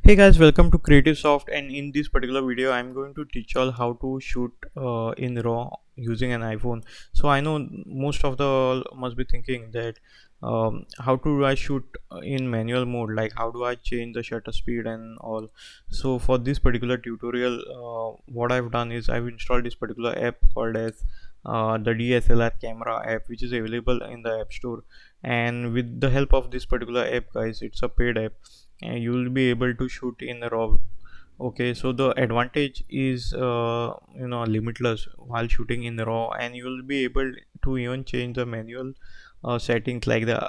Hey guys, welcome to Creative Soft, and in this particular video I'm going to teach y'all how to shoot in RAW using an iPhone. So I know most of the all must be thinking that how do I shoot in manual mode, like how do I change the shutter speed and all. So for this particular tutorial, what I've done is I've installed this particular app called as the DSLR camera app, which is available in the App Store. And with the help of this particular app, guys, it's a paid app, and you will be able to shoot in raw. Okay, so the advantage is limitless while shooting in raw, and you will be able to even change the manual settings like the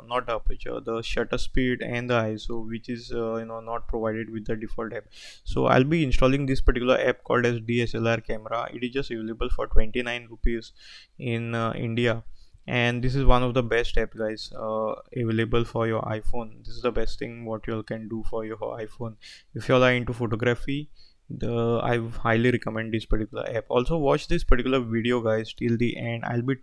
not the aperture, the shutter speed and the ISO, which is not provided with the default app. So I'll be installing this particular app called as DSLR camera. It is just available for 29 rupees in India, and this is one of the best app, guys, available for your iPhone. This is the best thing what you all can do for your iPhone. If you all are into photography, I highly recommend this particular app. Also watch this particular video, guys, till the end. I'll be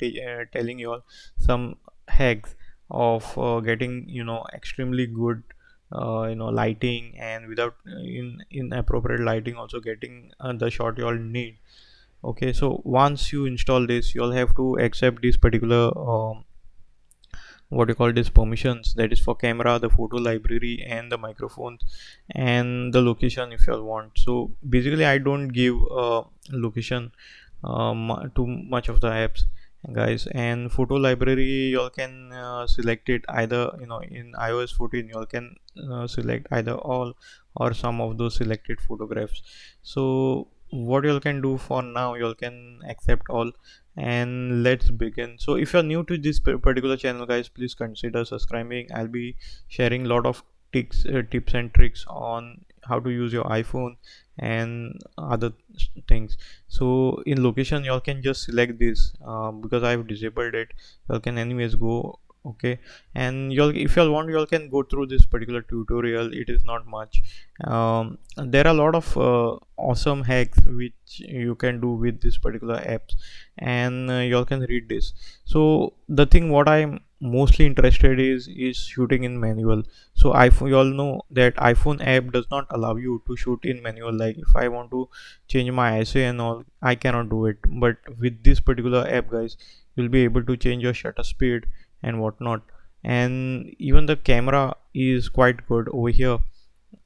telling you all some hacks of getting extremely good lighting, and without in inappropriate lighting also getting the shot you all need. Okay, so once you install this, you'll have to accept this particular what you call this permissions, that is for camera, the photo library and the microphones and the location if you all want. So basically I don't give location too much of the apps, guys. And photo library, you all can select it either, in iOS 14 you all can select either all or some of those selected photographs. So what you all can do for now, you all can accept all, and let's begin. So if you're new to this particular channel, guys, please consider subscribing. I'll be sharing a lot of tips and tricks on how to use your iPhone and other things. So in location, y'all can just select this because I've disabled it. Y'all can anyways go. Okay, and y'all, if y'all want, y'all can go through this particular tutorial. It is not much. There are a lot of awesome hacks which you can do with this particular apps, and y'all can read this. So the thing what I'm mostly interested is shooting in manual. So iPhone, you all know that iPhone app does not allow you to shoot in manual. Like if I want to change my ISO and all, I cannot do it. But with this particular app, guys, you'll be able to change your shutter speed and whatnot. And even the camera is quite good over here.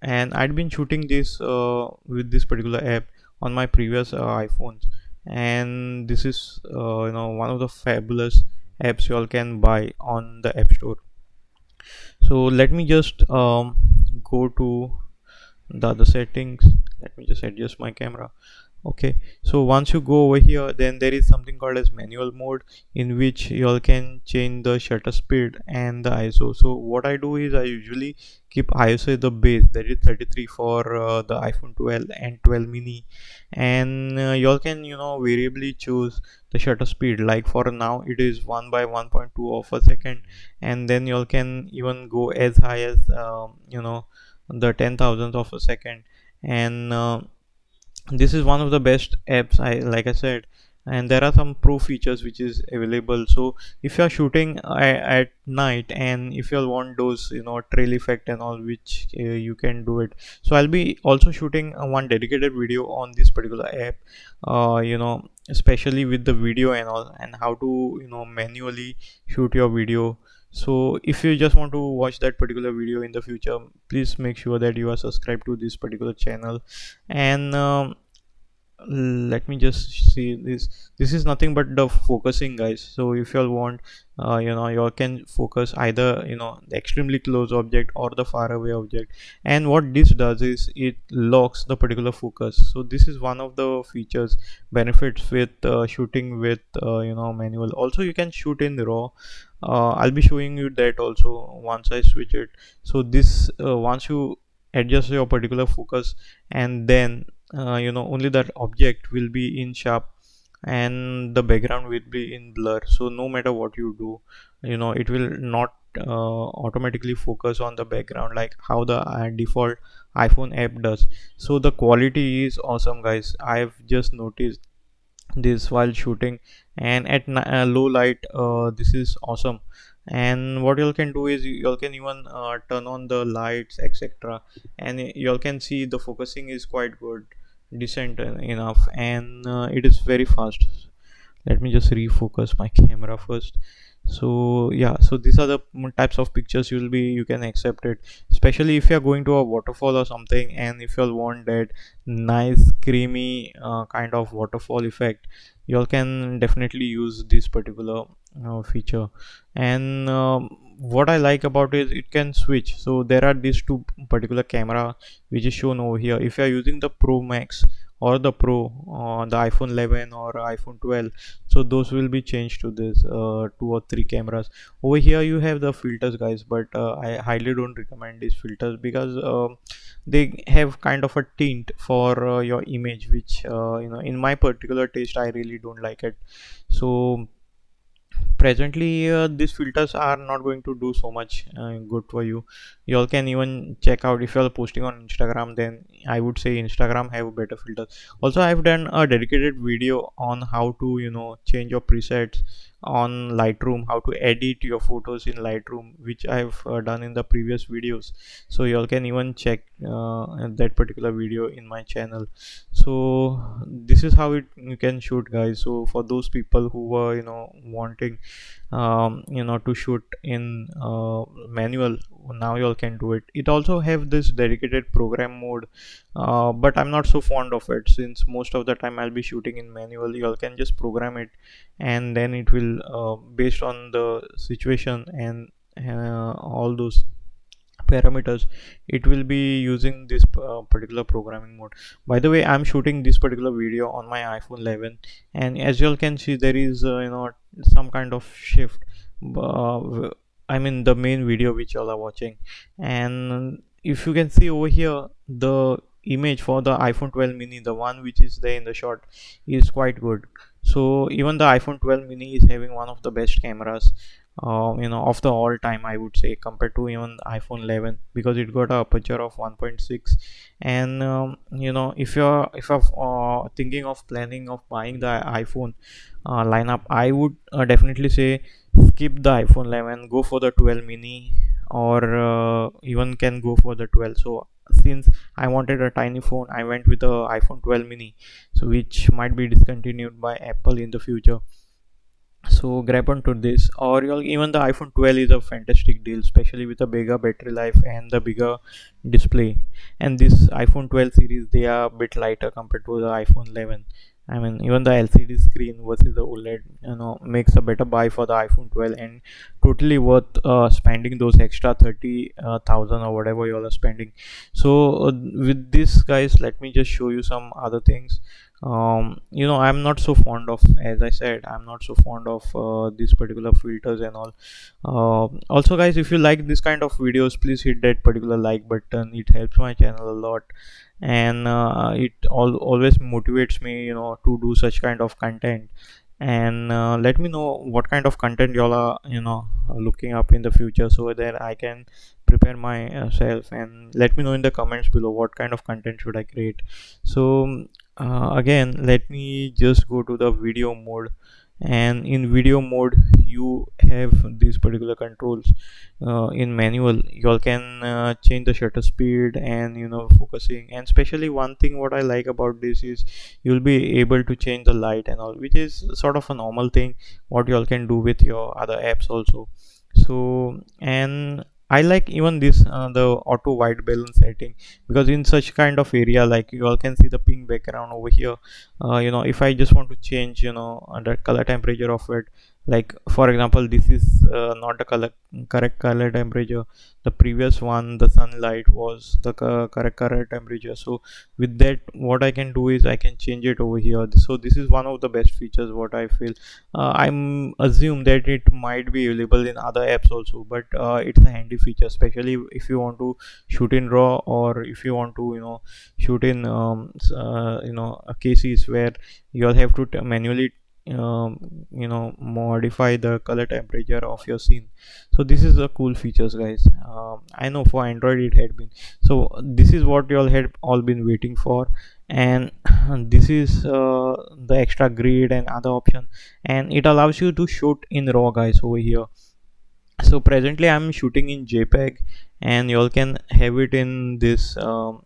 And I'd been shooting this with this particular app on my previous iPhones, and this is one of the fabulous apps you all can buy on the App Store. So let me just go to the other settings. Let me just adjust my camera. Okay, so once you go over here, then there is something called as manual mode, in which you all can change the shutter speed and the ISO. So what I do is I usually keep ISO the base, that is 33 for the iPhone 12 and 12 mini, and you all can variably choose the shutter speed. Like for now it is 1 by 1.2 of a second, and then you all can even go as high as the 10,000th of a second. And this is one of the best apps, I like I said. And there are some pro features which is available. So if you are shooting at night, and if you all want those trail effect and all, which you can do it. So I'll be also shooting one dedicated video on this particular app, especially with the video and all, and how to manually shoot your video. So if you just want to watch that particular video in the future, please make sure that you are subscribed to this particular channel. And let me just see this is nothing but the focusing, guys. So if you all want, you all can focus either the extremely close object or the far away object. And what this does is it locks the particular focus. So this is one of the features benefits with shooting with manual. Also you can shoot in raw. I'll be showing you that also once I switch it. So this once you adjust your particular focus, and then only that object will be in sharp and the background will be in blur. So no matter what you do, it will not automatically focus on the background like how the default iPhone app does. So the quality is awesome, guys. I've just noticed this while shooting, and at low light, this is awesome. And what you can do is you can even turn on the lights, etc., and you can see the focusing is quite good, decent enough, and it is very fast. Let me just refocus my camera first. So yeah, so these are the types of pictures you can accept it, especially if you are going to a waterfall or something, and if you all want that nice creamy kind of waterfall effect, you all can definitely use this particular feature. And what I like about it, it can switch. So there are these two particular camera which is shown over here. If you are using the Pro Max or the Pro, the iPhone 11 or iPhone 12, so those will be changed to this two or three cameras. Over here you have the filters, guys, but I highly don't recommend these filters because they have kind of a tint for your image, which in my particular taste I really don't like it. So presently these filters are not going to do so much good for you. You all can even check out if you are posting on Instagram, then I would say Instagram have better filters. Also, I've done a dedicated video on how to change your presets on Lightroom, how to edit your photos in Lightroom, which I've done in the previous videos. So you all can even check that particular video in my channel. So this is how you can shoot, guys. So for those people who were wanting to shoot in manual, now you all can do it. It also have this dedicated program mode, but I'm not so fond of it, since most of the time I'll be shooting in manual. You all can just program it, and then it will based on the situation and all those parameters, it will be using this particular programming mode. By the way, I'm shooting this particular video on my iPhone 11, and as you all can see, there is some kind of shift. I mean the main video which you all are watching, and if you can see over here, the image for the iPhone 12 mini, the one which is there in the shot, is quite good. So even the iPhone 12 mini is having one of the best cameras of the all time, I would say, compared to even iPhone 11, because it got a aperture of 1.6. And if you're thinking of planning of buying the iPhone lineup, I would definitely say skip the iPhone 11, go for the 12 mini, or even can go for the 12. So since I wanted a tiny phone, I went with the iPhone 12 mini, so which might be discontinued by Apple in the future. So grab onto this, or even the iPhone 12 is a fantastic deal, especially with a bigger battery life and the bigger display. And this iPhone 12 series, they are a bit lighter compared to the iPhone 11. I mean, even the LCD screen versus the OLED, makes a better buy for the iPhone 12, and totally worth spending those extra 30,000 or whatever you all are spending. So with this, guys, let me just show you some other things. I'm not so fond of, as I said, I'm not so fond of these particular filters and all. Also, guys, if you like this kind of videos, please hit that particular like button. It helps my channel a lot, and it always motivates me to do such kind of content. And let me know what kind of content y'all are looking up in the future, so that I can prepare myself. And let me know in the comments below what kind of content should I create. So again, let me just go to the video mode, and in video mode you have these particular controls. In manual, you all can change the shutter speed and focusing. And especially one thing what I like about this is you'll be able to change the light and all, which is sort of a normal thing what you all can do with your other apps also. So, and I like even this the auto white balance setting, because in such kind of area, like you all can see the pink background over here. If I just want to change the color temperature of it, like for example, this is not the correct color temperature. The previous one, the sunlight, was the correct color temperature. So with that, what I can do is I can change it over here. So this is one of the best features what I feel. I'm assume that it might be available in other apps also, but it's a handy feature, especially if you want to shoot in raw, or if you want to shoot in cases where you'll have to manually modify the color temperature of your scene. So this is a cool features, guys. I know for Android it had been. So this is what you all had all been waiting for. And this is the extra grid and other option, and it allows you to shoot in raw, guys, over here. So presently I'm shooting in JPEG, and y'all can have it in this raw,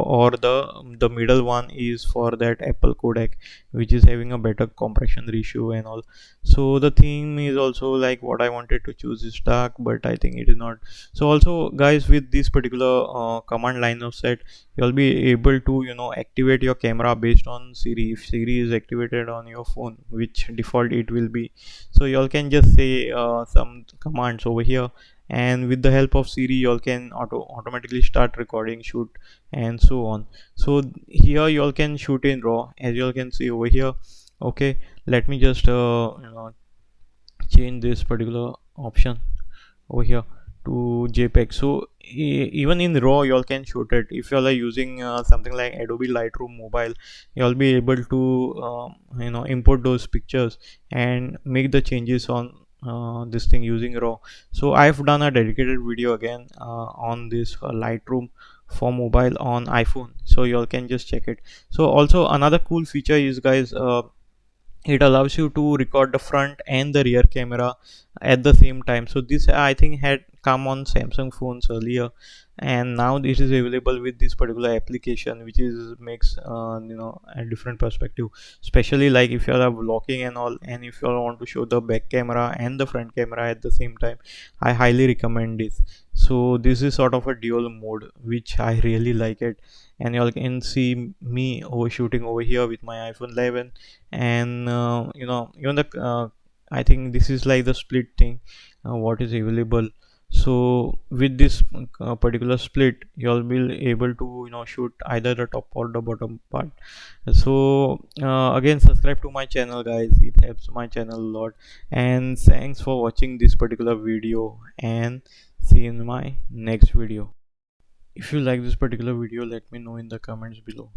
or the middle one is for that Apple codec, which is having a better compression ratio and all. So the theme is also like what I wanted to choose is dark, but I think it is not. So also guys, with this particular command line of set, you'll be able to activate your camera based on Siri. If Siri is activated on your phone, which default it will be, so y'all can just say some commands over here, and with the help of Siri y'all can automatically start recording, shoot, and so on. So here y'all can shoot in raw, as y'all can see over here. Okay, let me just change this particular option over here to JPEG. So even in RAW, y'all can shoot it. If y'all are using something like Adobe Lightroom Mobile, y'all be able to import those pictures and make the changes on this thing using RAW. So I've done a dedicated video again on this Lightroom for mobile on iPhone, so y'all can just check it. So also another cool feature is, guys, it allows you to record the front and the rear camera at the same time. So this I think had come on Samsung phones earlier, and now this is available with this particular application, which is makes a different perspective, especially like if you are vlogging and all, and if you all want to show the back camera and the front camera at the same time. I highly recommend this. So this is sort of a dual mode, which I really like it. And you all can see me overshooting over here with my iPhone 11. And even the I think this is like the split thing what is available. So with this particular split, you'll be able to shoot either the top or the bottom part. So again, subscribe to my channel, guys, it helps my channel a lot. And thanks for watching this particular video, and see you in my next video. If you like this particular video, let me know in the comments below.